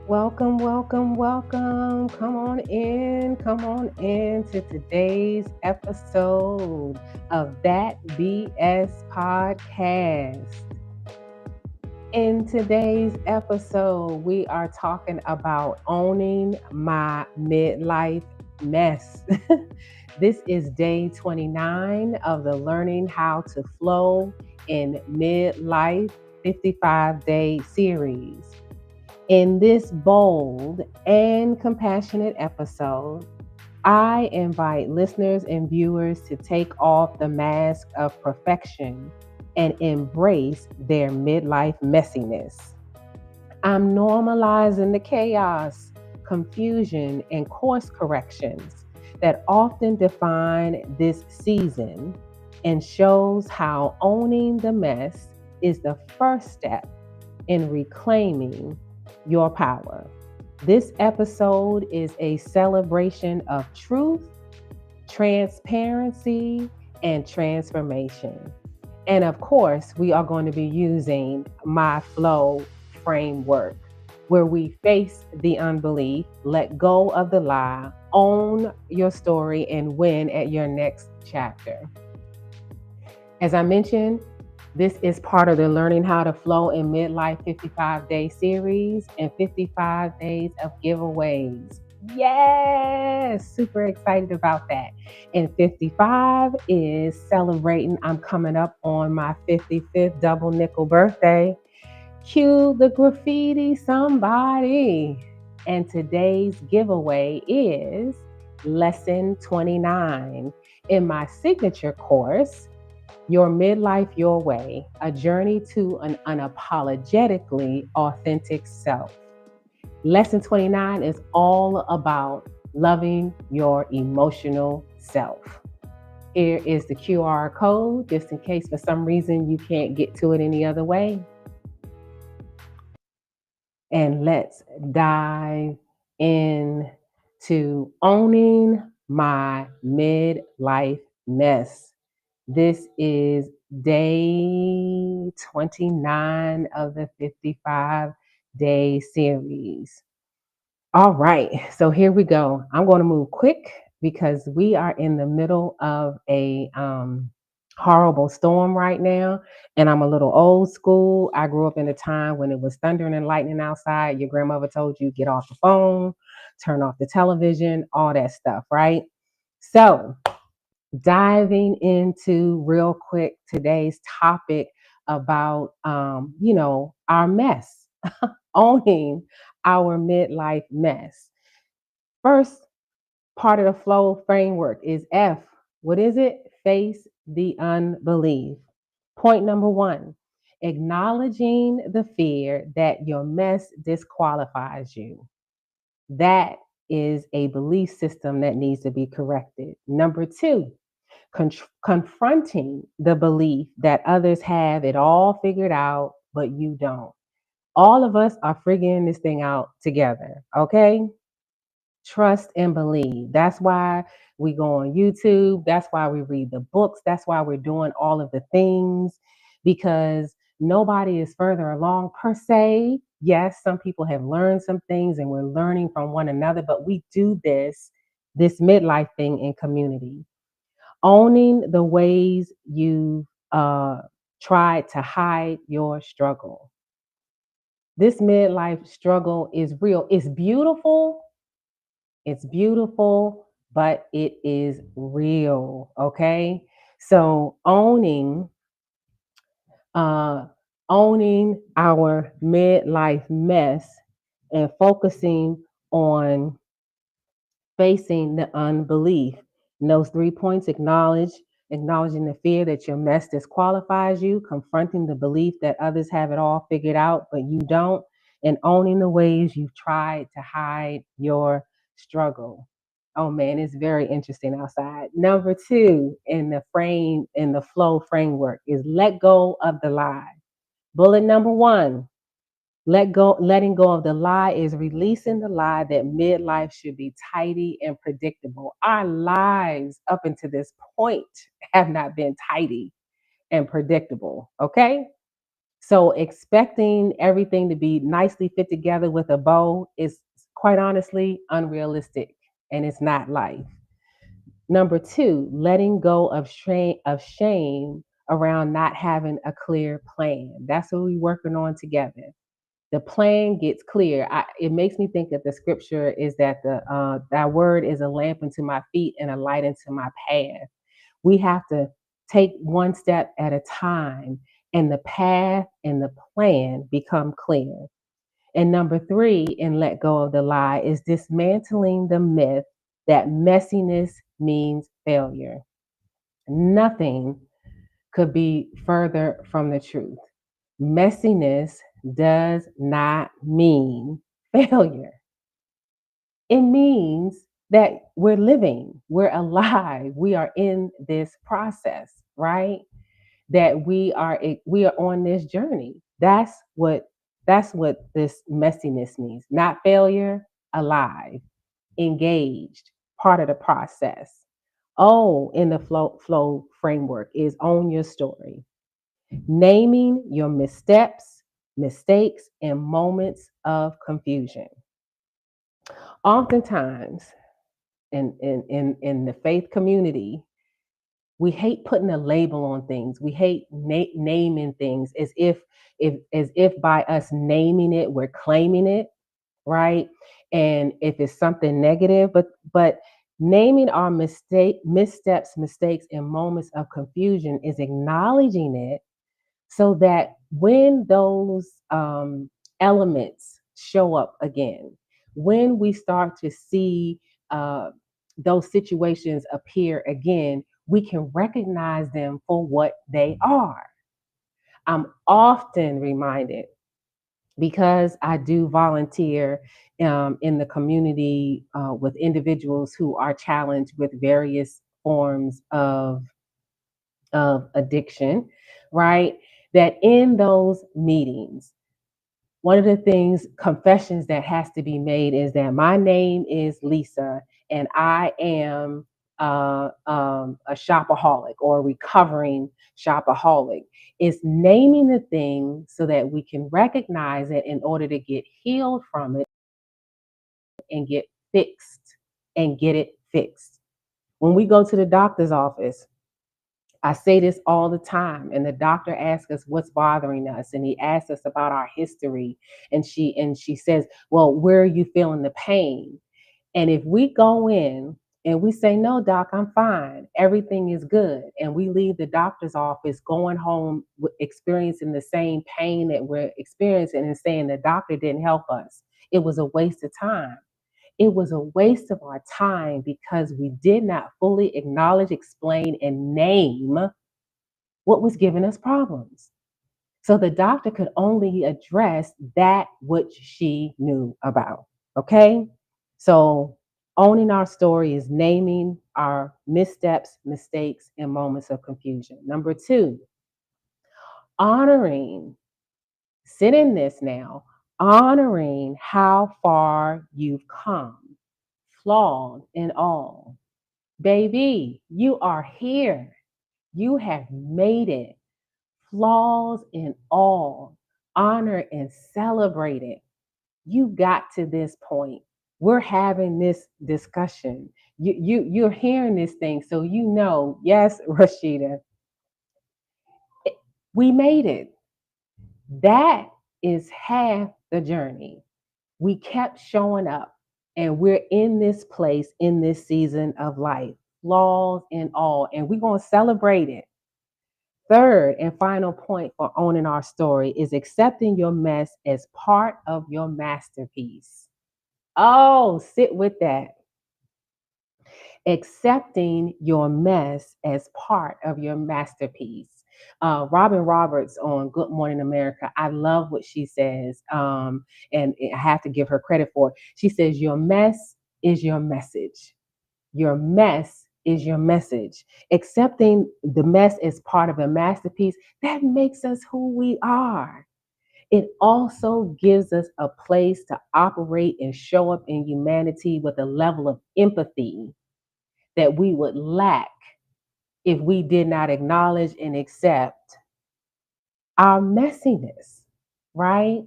Welcome, welcome, welcome. Come on in to today's episode of That BS Podcast. In today's episode, we are talking about owning my midlife mess. This is day 29 of the Learning How to Flow in Midlife 55-day series. In this bold and compassionate episode, I invite listeners and viewers to take off the mask of perfection and embrace their midlife messiness. I'm normalizing the chaos, confusion, and course corrections that often define this season and shows how owning the mess is the first step in reclaiming your power. This episode is a celebration of truth, transparency, and transformation. And of course, we are going to be using my F.L.O.W framework where we face the unbelief, let go of the lie, own your story, and win at your next chapter. As I mentioned, this is part of the Learning How to Flow in Midlife 55-day series and 55 days of giveaways. Yes, super excited about that. And 55 is celebrating. I'm coming up on my 55th double nickel birthday. Cue the graffiti, somebody. And today's giveaway is lesson 29 in my signature course, Your Midlife Your Way, a journey to an unapologetically authentic self. Lesson 29 is all about loving your emotional self. Here is the QR code, just in case for some reason you can't get to it any other way. And let's dive into owning my midlife mess. This is day 29 of the 55-day series. All right, so here we go. I'm going to move quick because we are in the middle of a horrible storm right now, and I'm a little old school. I grew up in a time when it was thundering and lightning outside. Your grandmother told you get off the phone, turn off the television, all that stuff, right? So diving into real quick today's topic about our mess, owning our midlife mess. First part of the flow framework is F. What is it? Face the unbelief. Point number one, acknowledging the fear that your mess disqualifies you. That is a belief system that needs to be corrected. Number two, confronting the belief that others have it all figured out, but you don't. All of us are figuring this thing out together, okay? Trust and believe. That's why we go on YouTube. That's why we read the books. That's why we're doing all of the things, because nobody is further along per se. Yes, some people have learned some things and we're learning from one another, but we do this midlife thing in community. Owning the ways you tried to hide your struggle. This midlife struggle is real. It's beautiful, but it is real. Okay. So uh, owning our midlife mess and focusing on facing the unbelief. And those 3 points: acknowledging the fear that your mess disqualifies you, confronting the belief that others have it all figured out, but you don't, and owning the ways you've tried to hide your struggle. Oh man, it's very interesting outside. Number two in the flow framework is let go of the lie. Bullet number one, letting go of the lie is releasing the lie that midlife should be tidy and predictable. Our lives up until this point have not been tidy and predictable. Okay. So expecting everything to be nicely fit together with a bow is quite honestly unrealistic, and it's not life. Number two, letting go of shame around not having a clear plan. That's what we're working on together. The plan gets clear. It makes me think that the scripture is that that word is a lamp unto my feet and a light unto my path. We have to take one step at a time, and the path and the plan become clear. And number three, in let go of the lie, is dismantling the myth that messiness means failure. Nothing could be further from the truth. Messiness does not mean failure. It means that we're living, we're alive, we are in this process, right? That we are on this journey. That's what this messiness means. Not failure, alive, engaged, part of the process. Oh, in the flow framework is own your story, naming your missteps, mistakes, and moments of confusion. Oftentimes, in the faith community, we hate putting a label on things. We hate naming things as if by us naming it, we're claiming it, right? And if it's something negative, but naming our missteps, mistakes, and moments of confusion is acknowledging it so that when those elements show up again, when we start to see uh, those situations appear again, we can recognize them for what they are. I'm often reminded, because I do volunteer in the community with individuals who are challenged with various forms of addiction, right? That in those meetings, one of the things, confessions that has to be made is that my name is Lisa and I am a shopaholic or a recovering shopaholic. It's naming the thing so that we can recognize it in order to get healed from it and get fixed and get it fixed. When we go to the doctor's office, I say this all the time, and the doctor asks us what's bothering us, and he asks us about our history, and she says, "Well, where are you feeling the pain?" And if we go in and we say, "No, doc, I'm fine. Everything is good," and we leave the doctor's office going home experiencing the same pain that we're experiencing and saying the doctor didn't help us, it was a waste of time. It was a waste of our time because we did not fully acknowledge, explain, and name what was giving us problems. So the doctor could only address that which she knew about. Okay? So owning our story is naming our missteps, mistakes, and moments of confusion. Number two, honoring, sit in this now, honoring how far you've come, flawed and all. Baby, you are here. You have made it, flaws and all. Honor and celebrate it. You got to this point. We're having this discussion. You're hearing this thing, so you know, yes, Rashida, we made it. That is half the journey. We kept showing up, and we're in this place in this season of life, flaws and all, and we're going to celebrate it. Third and final point for owning our story is accepting your mess as part of your masterpiece. Oh, sit with that. Accepting your mess as part of your masterpiece. Robin Roberts on Good Morning America, I love what she says, and I have to give her credit for it. She says, "Your mess is your message. Your mess is your message." Accepting the mess as part of a masterpiece, that makes us who we are. It also gives us a place to operate and show up in humanity with a level of empathy that we would lack if we did not acknowledge and accept our messiness, right?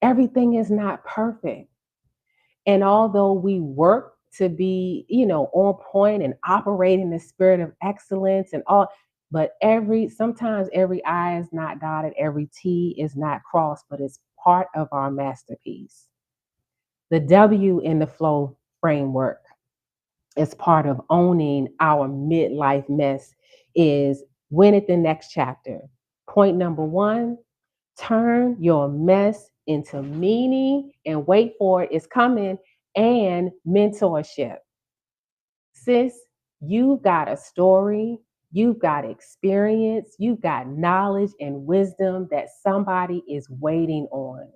Everything is not perfect. And although we work to be, on point and operate in the spirit of excellence and all, but sometimes every I is not dotted, every T is not crossed, but it's part of our masterpiece. The W in the flow framework is part of owning our midlife mess is win at the next chapter. Point number one, turn your mess into meaning and wait for it, it's coming, and mentorship. Sis, you've got a story, you've got experience, you've got knowledge and wisdom that somebody is waiting on.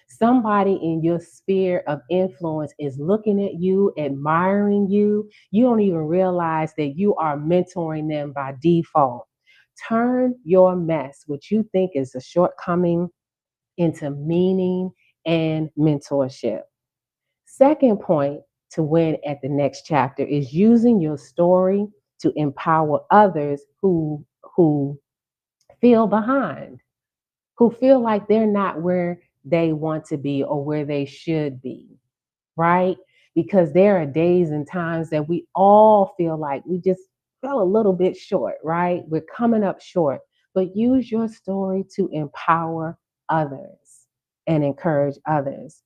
Somebody in your sphere of influence is looking at you, admiring you. You don't even realize that you are mentoring them by default. Turn your mess, which you think is a shortcoming, into meaning and mentorship. Second point to win at the next chapter is using your story to empower others who feel behind, who feel like they're not where they want to be or where they should be, right? Because there are days and times that we all feel like we just fell a little bit short, right? We're coming up short, but use your story to empower others and encourage others.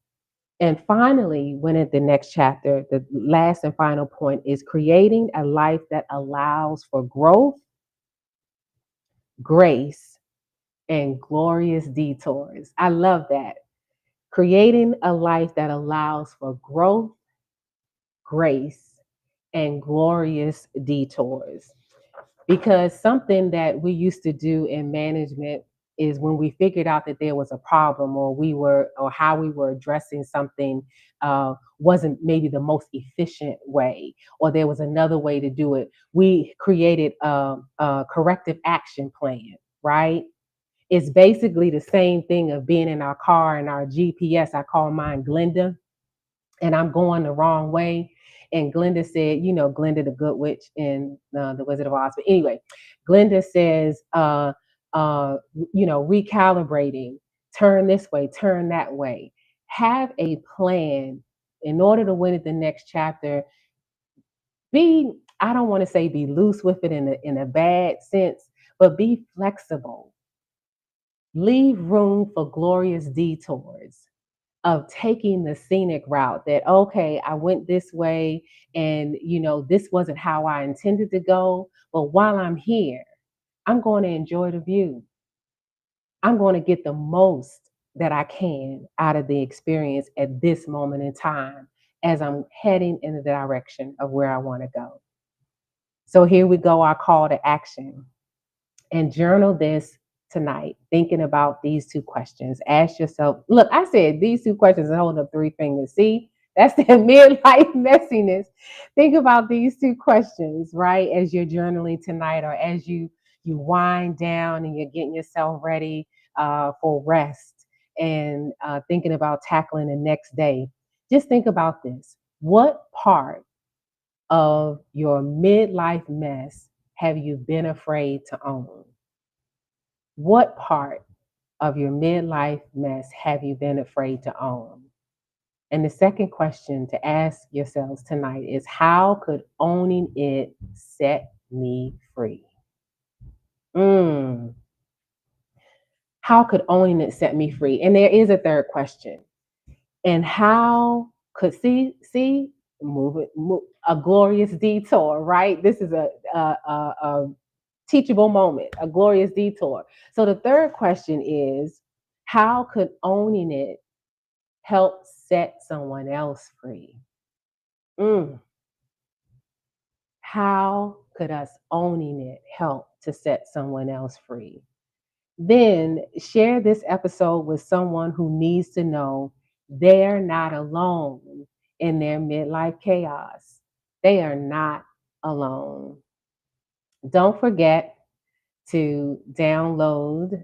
And finally, when at the next chapter, the last and final point is creating a life that allows for growth, grace, and glorious detours. I love that. Creating a life that allows for growth, grace, and glorious detours. Because something that we used to do in management is when we figured out that there was a problem or how we were addressing something wasn't maybe the most efficient way, or there was another way to do it, we created a corrective action plan, right? It's basically the same thing of being in our car and our GPS. I call mine Glenda, and I'm going the wrong way. And Glenda said, Glenda the Good Witch in The Wizard of Oz. But anyway, Glenda says, recalibrating, turn this way, turn that way. Have a plan in order to win at the next chapter. I don't want to say be loose with it in a bad sense, but be flexible. Leave room for glorious detours of taking the scenic route that, okay, I went this way and, this wasn't how I intended to go. But while I'm here, I'm going to enjoy the view. I'm going to get the most that I can out of the experience at this moment in time as I'm heading in the direction of where I want to go. So here we go, our call to action. And journal this tonight, thinking about these two questions. Ask yourself, look, I said these two questions and hold up three fingers. See, that's that midlife messiness. Think about these two questions, right? As you're journaling tonight, or as you wind down and you're getting yourself ready for rest and thinking about tackling the next day. Just think about this. What part of your midlife mess have you been afraid to own? What part of your midlife mess have you been afraid to own? And the second question to ask yourselves tonight is, how could owning it set me free? Mm, how could owning it set me free? And there is a third question. And how could move a glorious detour, right? This is a teachable moment, a glorious detour. So the third question is, how could owning it help set someone else free? Mm. How could us owning it help to set someone else free? Then share this episode with someone who needs to know they're not alone in their midlife chaos. They are not alone. Don't forget to download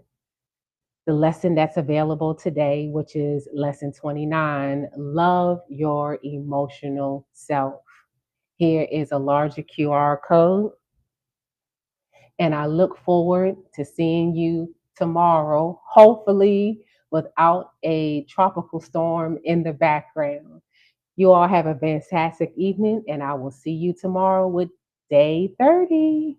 the lesson that's available today, which is lesson 29, Love Your Emotional Self. Here is a larger QR code, and I look forward to seeing you tomorrow, hopefully without a tropical storm in the background. You all have a fantastic evening, and I will see you tomorrow with day 30.